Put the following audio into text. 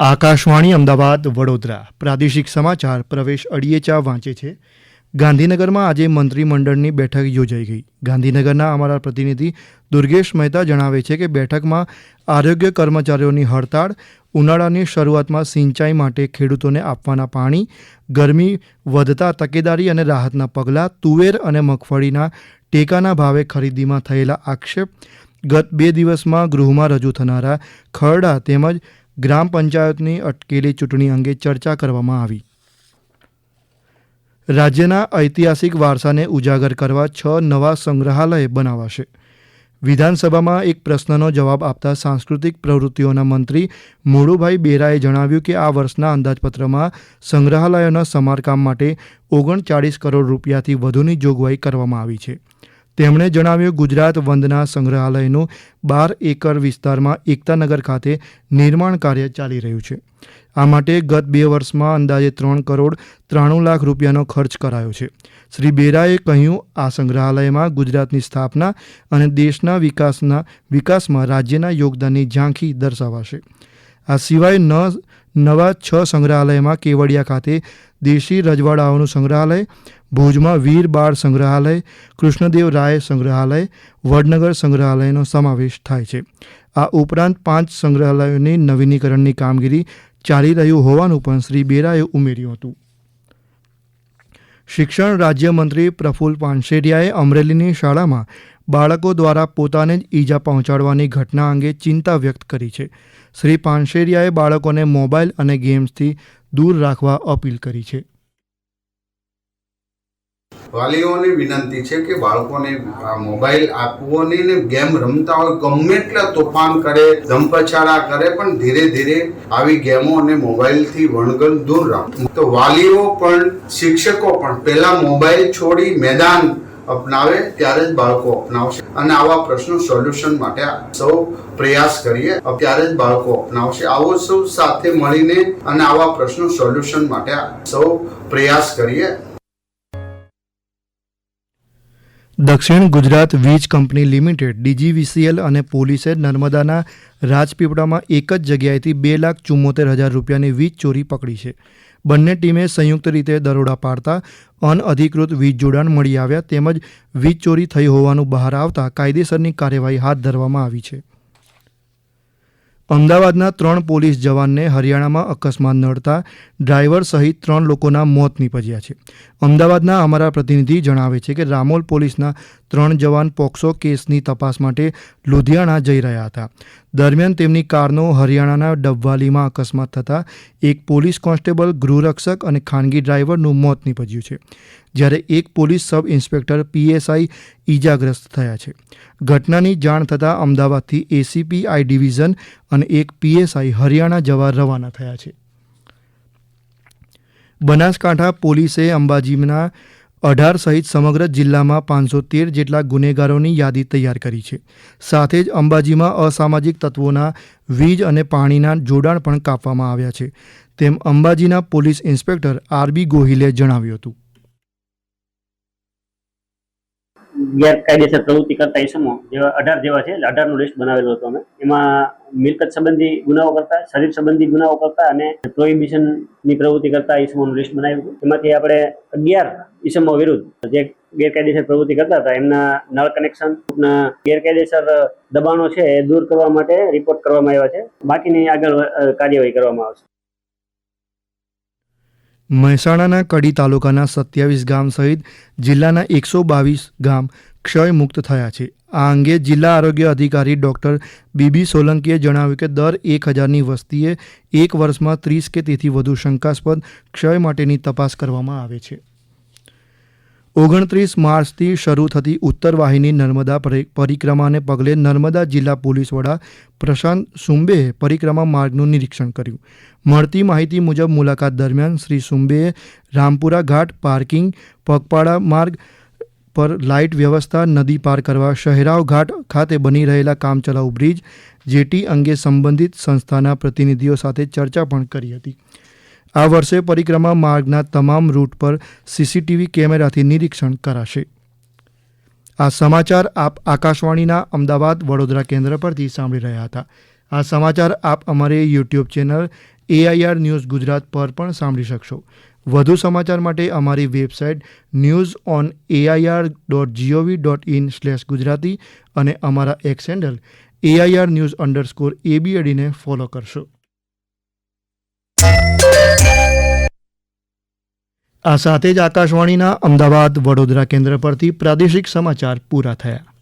આકાશવાણી અમદાવાદ વડોદરા પ્રાદેશિક સમાચાર પ્રવેશ અડિયેચા વાંચે છે. ગાંધીનગરમાં આજે મંત્રીમંડળની બેઠક યોજાઈ ગઈ. ગાંધીનગરના અમારા પ્રતિનિધિ દુર્ગેશ મહેતા જણાવે છે કે બેઠકમાં આરોગ્ય કર્મચારીઓની હડતાળ, ઉનાળાની શરૂઆતમાં સિંચાઈ માટે ખેડૂતોને આપવાના પાણી, ગરમી વધતા તકેદારી અને રાહતના પગલાં, તુવેર અને મગફળીના ટેકાના ભાવે ખરીદીમાં થયેલા આક્ષેપ, ગત 2 દિવસમાં ગૃહમાં રજૂ થનારા ખરડા તેમજ ગ્રામ પંચાયતની અટકેલી ચૂંટણી અંગે ચર્ચા કરવામાં આવી. રાજ્યના ઐતિહાસિક વારસાને ઉજાગર કરવા 6 નવા સંગ્રહાલય બનાવાશે. વિધાનસભામાં એક પ્રશ્નનો જવાબ આપતા સાંસ્કૃતિક પ્રવૃત્તિઓના મંત્રી મોડુભાઈ બેરાએ જણાવ્યું કે આ વર્ષના અંદાજપત્રમાં સંગ્રહાલયોના સમારકામ માટે 39 કરોડ રૂપિયાથી વધુની જોગવાઈ કરવામાં આવી છે. તેમણે જણાવ્યું, ગુજરાત વંદના સંગ્રહાલયનું 12 એકર વિસ્તારમાં એકતાનગર ખાતે નિર્માણ કાર્ય ચાલી રહ્યું છે. આ માટે ગત 2 વર્ષમાં અંદાજે 3 કરોડ 93 લાખ રૂપિયાનો ખર્ચ કરાયો છે. શ્રી બેરાએ કહ્યું, આ સંગ્રહાલયમાં ગુજરાતની સ્થાપના અને દેશના વિકાસમાં રાજ્યના યોગદાનની ઝાંખી દર્શાવાશે. આ સિવાય નવા 6 સંગ્રહાલયમાં કેવડિયા ખાતે દેશી રજવાડાઓનું સંગ્રહાલય, ભુજમાં વીર બાળ સંગ્રહાલય, કૃષ્ણદેવ રાય સંગ્રહાલય, વડનગર સંગ્રહાલયનો સમાવેશ થાય છે. આ ઉપરાંત 5 સંગ્રહાલયોની નવીનીકરણની કામગીરી ચાલી રહ્યું હોવાનું પણ શ્રી બેરાએ ઉમેર્યું હતું. શિક્ષણ રાજ્યમંત્રી પ્રફુલ્લ પાનસેરિયાએ અમરેલીની શાળામાં બાળકો દ્વારા પોતાને જ ઈજા પહોંચાડવાની ઘટના અંગે ચિંતા વ્યક્ત કરી છે. શ્રી પાનસેરિયાએ બાળકોને મોબાઈલ અને ગેમ્સથી દૂર રાખવા અપીલ કરી છે. વાલીઓને વિનંતી છે કે બાળકોને મોબાઈલ આપવો નહીં ને ગેમ રમતા હોય ગમે એટલા તોફાન કરે, ધમપછાડા કરે, પણ ધીરે ધીરે આવી ગેમો અને મોબાઈલથી વણગણ દૂર રાખવું. તો વાલીઓ પણ શિક્ષકો પણ પહેલા મોબાઈલ છોડી મેદાન અપનાવે ત્યારે જ બાળકો અપનાવશે અને આવા પ્રશ્નો સોલ્યુશન માટે સૌ પ્રયાસ કરીએ ત્યારે જ બાળકો અપનાવશે. આવો સૌ સાથે મળીને અને આવા પ્રશ્નો સોલ્યુશન માટે સૌ પ્રયાસ કરીએ. દક્ષિણ ગુજરાત વીજ કંપની લિમિટેડ DGVCL અને પોલીસે નર્મદાના રાજપીપળામાં એક જ જગ્યાએથી 2,74,000 રૂપિયાની વીજ ચોરી પકડી છે. બંને ટીમે સંયુક્ત રીતે દરોડા પાડતા અનઅધિકૃત વીજ જોડાણ મળી આવ્યા તેમજ વીજ ચોરી થઈ હોવાનું બહાર આવતા કાયદેસરની કાર્યવાહી હાથ ધરવામાં આવી છે. અમદાવાદના 3 પોલીસ જવાનને હરિયાણામાં અકસ્માત નડતા ડ્રાઈવર સહિત 3 લોકોના મોત નીપજ્યા છે. અમદાવાદના અમારા પ્રતિનિધિ જણાવે છે કે રામોલ પોલીસના 3 જવાન પોક્સો કેસની તપાસ માટે લુધિયાણા જઈ રહ્યા હતા. દરમિયાન તેમની કારનો હરિયાણાના ડબવાલીમાં અકસ્માત થતાં એક પોલીસ કોન્સ્ટેબલ, ગૃહરક્ષક અને ખાનગી ડ્રાઈવરનું મોત નીપજ્યું છે, જ્યારે એક પોલીસ સબ ઇન્સ્પેક્ટર PSI ઈજાગ્રસ્ત થયા છે. ઘટનાની જાણ થતાં અમદાવાદથી ACP I ડિવિઝન અને એક PSI હરિયાણા જવા રવાના થયા છે. બનાસકાંઠા પોલીસે અંબાજીના 18 સહિત સમગ્ર જિલ્લામાં 513 જેટલા ગુનેગારોની યાદી તૈયાર કરી છે. સાથે જ અંબાજીમાં અસામાજિક તત્વોના વીજ અને પાણીના જોડાણ પણ કાપવામાં આવ્યા છે, તેમ અંબાજીના પોલીસ ઇન્સ્પેક્ટર RB ગોહિલે જણાવ્યું હતું. ગેરકાયદેસર પ્રવૃત્તિ કરતા ઇસમો જેવા 18 જેવા છે, એટલે 18નું લિસ્ટ બનાવેલું હતું અમે. એમાં મિલકત સંબંધી ગુનાઓ કરતા, શરીર સંબંધી ગુનાઓ કરતા અને પ્રોહિબિશનની પ્રવૃત્તિ કરતા ઇસમોનું લિસ્ટ બનાવ્યું હતું. એમાંથી આપણે 11 ઇસમો વિરુદ્ધ જે ગેરકાયદેસર પ્રવૃત્તિ કરતા હતા એમના નળ કનેક્શન, ગેરકાયદેસર દબાણો છે એ દૂર કરવા માટે રિપોર્ટ કરવામાં આવ્યા છે. બાકીની આગળ કાર્યવાહી કરવામાં આવશે. મહેસાણાના કડી તાલુકાના 27 ગામ સહિત જિલ્લાના 122 ગામ ક્ષય મુક્ત થયા છે. આ અંગે જિલ્લા આરોગ્ય અધિકારી ડૉક્ટર BB સોલંકીએ જણાવ્યું કે દર 1000ની વસ્તીએ 1 વર્ષમાં 30 કે તેથી વધુ શંકાસ્પદ ક્ષય માટેની તપાસ કરવામાં આવે છે. 29 માર્ચથી શરૂ થતી ઉત્તર વાહિની નર્મદા પરિક્રમાને પગલે નર્મદા જિલ્લા પોલીસ વડા પ્રશાંત સુંબેએ પરિક્રમા માર્ગનું નિરીક્ષણ કર્યું. મળતી માહિતી મુજબ મુલાકાત દરમિયાન શ્રી સુંબેએ રામપુરા ઘાટ, પાર્કિંગ, પગપાળા માર્ગ પર લાઇટ વ્યવસ્થા, નદી પાર કરવા શહેરાવ ઘાટ ખાતે બની રહેલા કામચલાઉ બ્રિજ, જેટી અંગે સંબંધિત સંસ્થાના પ્રતિનિધિઓ સાથે ચર્ચા પણ કરી હતી. આ વર્ષે પરિક્રમા માર્ગના તમામ રૂટ પર CCTV કેમેરાથી નિરીક્ષણ કરાશે. આ સમાચાર આપ આકાશવાણીના અમદાવાદ વડોદરા કેન્દ્ર પરથી સાંભળી રહ્યા હતા. આ સમાચાર આપ અમારી YouTube channel AIR news Gujarat પર પણ સાંભળી શકશો. વધુ સમાચાર માટે અમારી વેબસાઇટ newsonAIR.gov.in/gujarati અને અમારા એક્સ હેન્ડલ AIR news_ABAD ને ફોલો કરશો. આ સાથે જ આકાશવાણીના અમદાવાદ વડોદરા કેન્દ્ર પરથી પ્રાદેશિક સમાચાર પૂરા થયા.